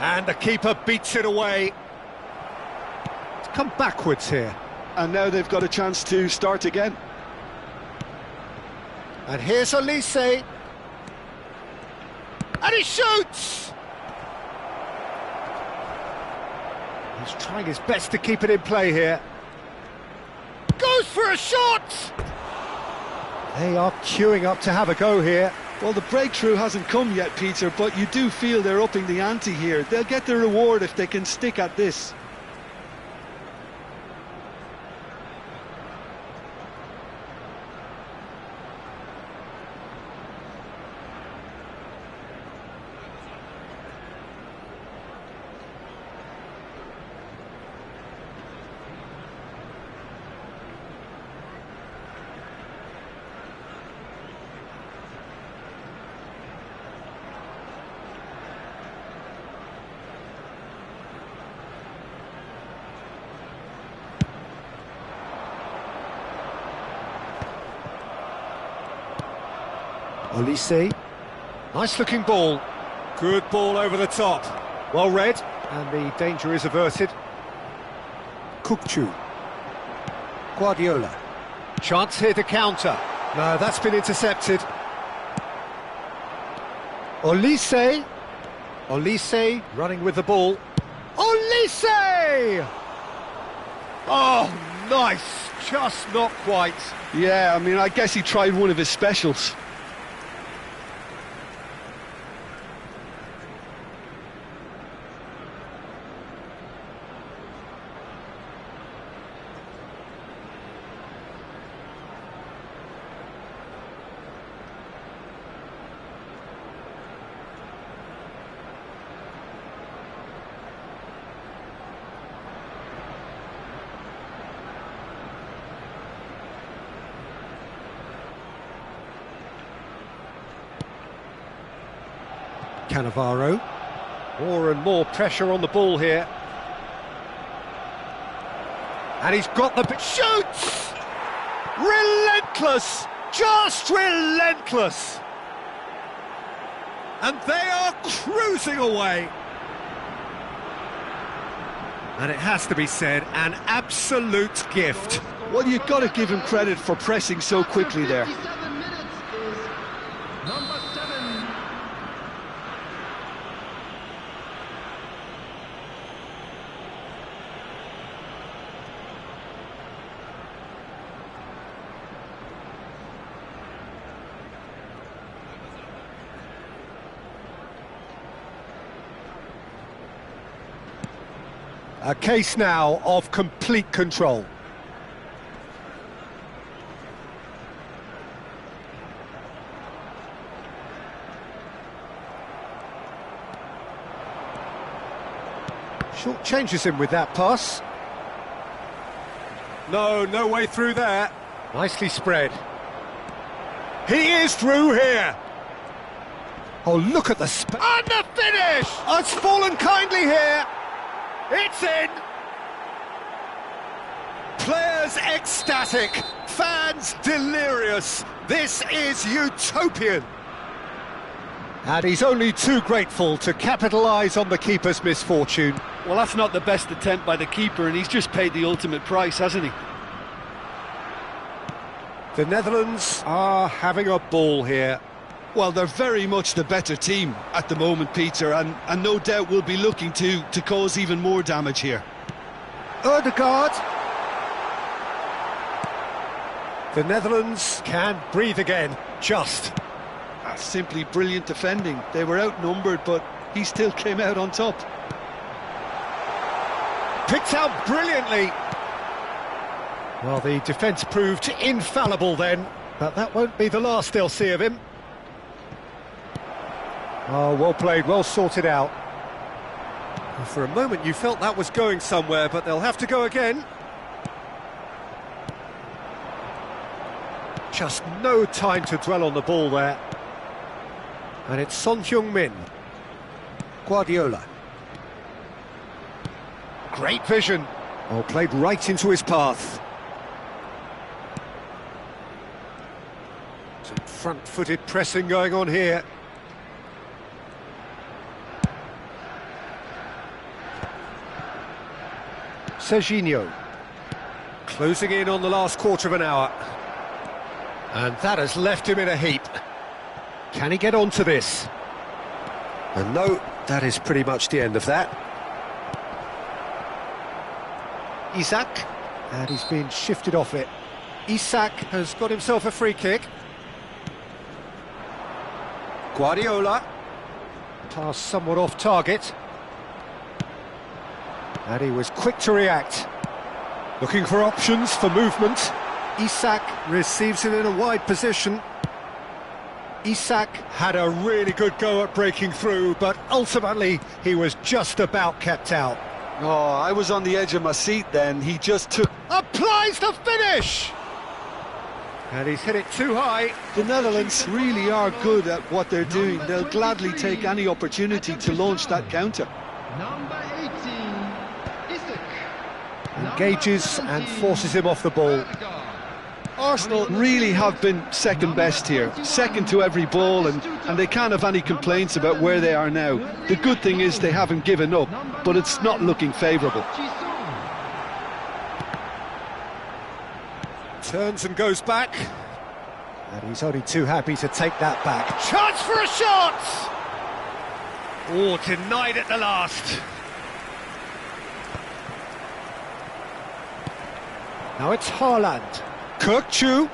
And the keeper beats it away. It's come backwards here. And now they've got a chance to start again. And here's Elise. And he shoots! He's trying his best to keep it in play here. Goes for a shot! They are queuing up to have a go here. Well, the breakthrough hasn't come yet, Peter, but you do feel they're upping the ante here. They'll get their reward if they can stick at this. Olise. Nice looking ball. Good ball over the top. Well read, and the danger is averted. Kukcu. Guardiola. Chance here to counter. No, that's been intercepted. Olise. Olise running with the ball. Olise! Oh, nice. Just not quite. Yeah, I mean, I guess he tried one of his specials. Cannavaro. More and more pressure on the ball here. And he's got the... Shoots! Relentless! Just relentless! And they are cruising away. And it has to be said, an absolute gift. Well, you've got to give him credit for pressing so quickly there. 57 minutes is number 7. A case now of complete control. Short changes him with that pass. No way through there. Nicely spread. He is through here. Oh, look at the and the finish! Oh, it's fallen kindly here. It's in! Players ecstatic, fans delirious. This is utopian. And he's only too grateful to capitalise on the keeper's misfortune. Well, that's not the best attempt by the keeper, and he's just paid the ultimate price, hasn't he? The Netherlands are having a ball here. Well, they're very much the better team at the moment, Peter, and no doubt will be looking to cause even more damage here. Odegaard. The Netherlands can breathe again, just. That's simply brilliant defending. They were outnumbered, but he still came out on top. Picked out brilliantly. Well, the defence proved infallible then, but that won't be the last they'll see of him. Oh, well played, well sorted out. For a moment you felt that was going somewhere, but they'll have to go again. Just no time to dwell on the ball there. And it's Son Heung-min. Guardiola. Great vision. Oh, played right into his path. Some front-footed pressing going on here. Serginho. Closing in on the last quarter of an hour. And that has left him in a heap. Can he get onto this? And no, that is pretty much the end of that. Isak, and he's been shifted off it. Isak has got himself a free kick. Guardiola. Pass somewhat off target. And he was quick to react. Looking for options for movement. Isak receives it in a wide position. Isak had a really good go at breaking through, but ultimately he was just about kept out. Oh, I was on the edge of my seat then. He just took... Applies the finish! And he's hit it too high. The Netherlands really are good at what they're doing. They'll gladly take any opportunity to launch that counter. Number 18, Isak. Engages and forces him off the ball. Odegaard. Arsenal really have been second best here, second to every ball, and they can't have any complaints about where they are now. The good thing is they haven't given up, but it's not looking favourable. Turns and goes back. And he's only too happy to take that back. Chance for a shot! Oh, denied at the last. Now it's Haaland. Kirkchu.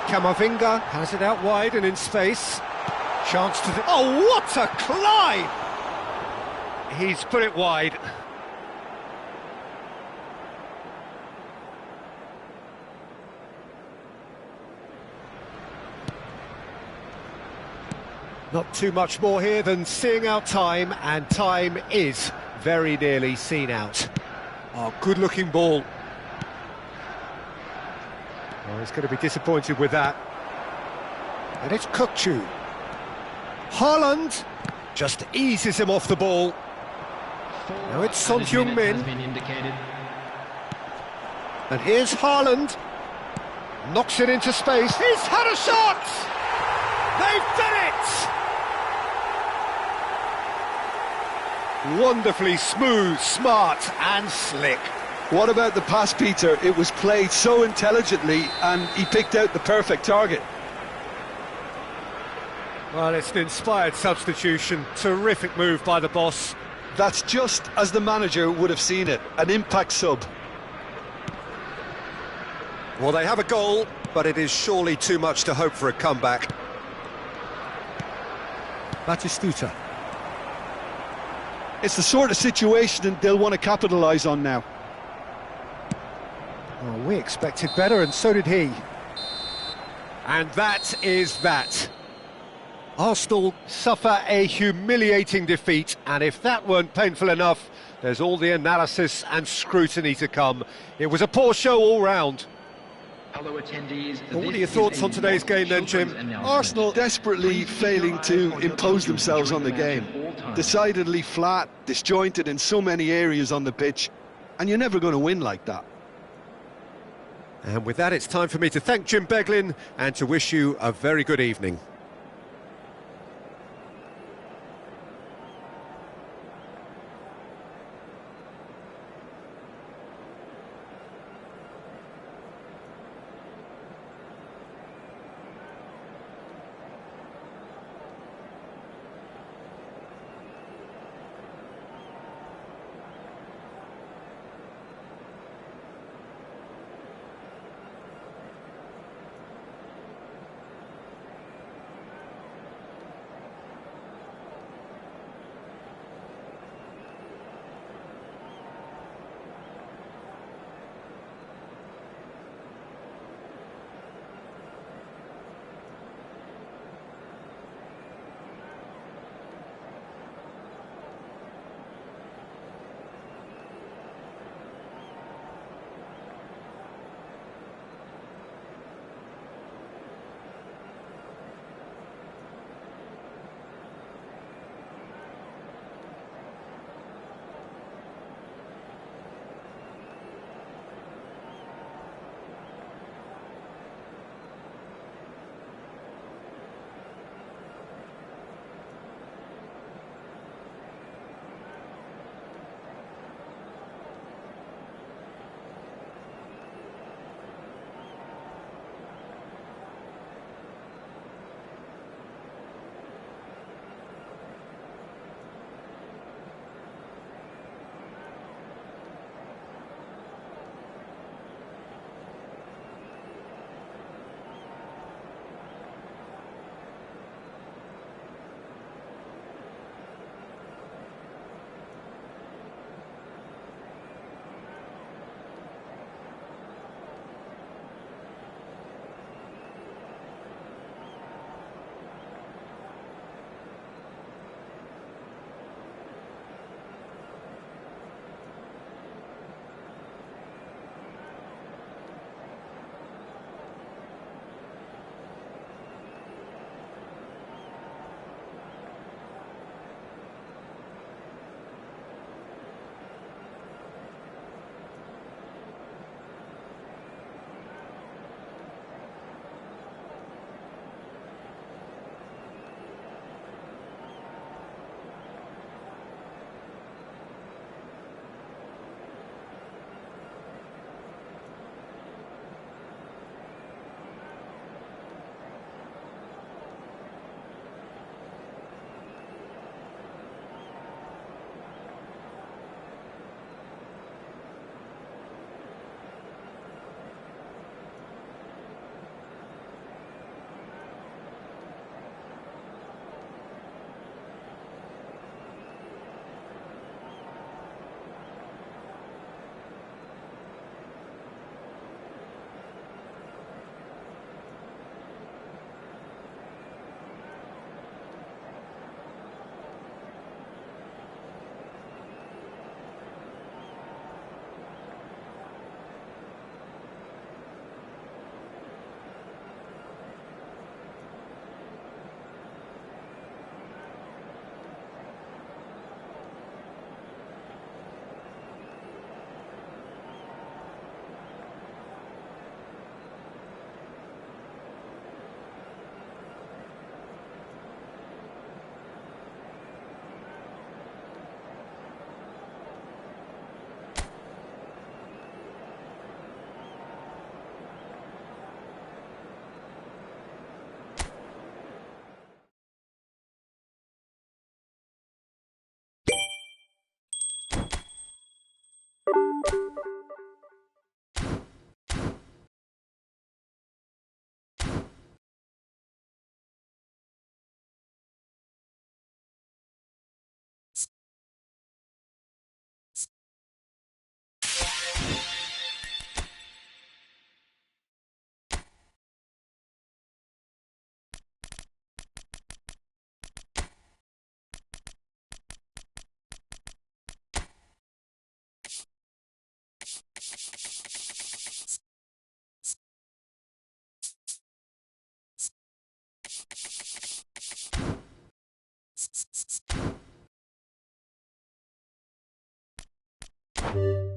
Camavinga has it out wide and in space. Chance to... Oh, what a climb! He's put it wide. Not too much more here than seeing out time, and time is very nearly seen out. Oh, good-looking ball. Oh, he's going to be disappointed with that. And it's Kirkchu. Haaland just eases him off the ball. Now it's Son Heung-min. And here's Haaland. Knocks it into space. He's had a shot! They've done it! Wonderfully smooth, smart and slick. What about the pass, Peter? It was played so intelligently and he picked out the perfect target. Well, it's an inspired substitution. Terrific move by the boss. That's just as the manager would have seen it, an impact sub. Well, they have a goal, but it is surely too much to hope for a comeback. Batistuta. It's the sort of situation that they'll want to capitalise on now. Oh, we expected better, and so did he. And that is that. Arsenal suffer a humiliating defeat, and if that weren't painful enough, there's all the analysis and scrutiny to come. It was a poor show all round. Hello attendees. Well, what are your thoughts on today's game then, Jim? Arsenal desperately failing to impose themselves on the game. Decidedly flat, disjointed in so many areas on the pitch, and you're never going to win like that. And with that, it's time for me to thank Jim Beglin and to wish you a very good evening. you.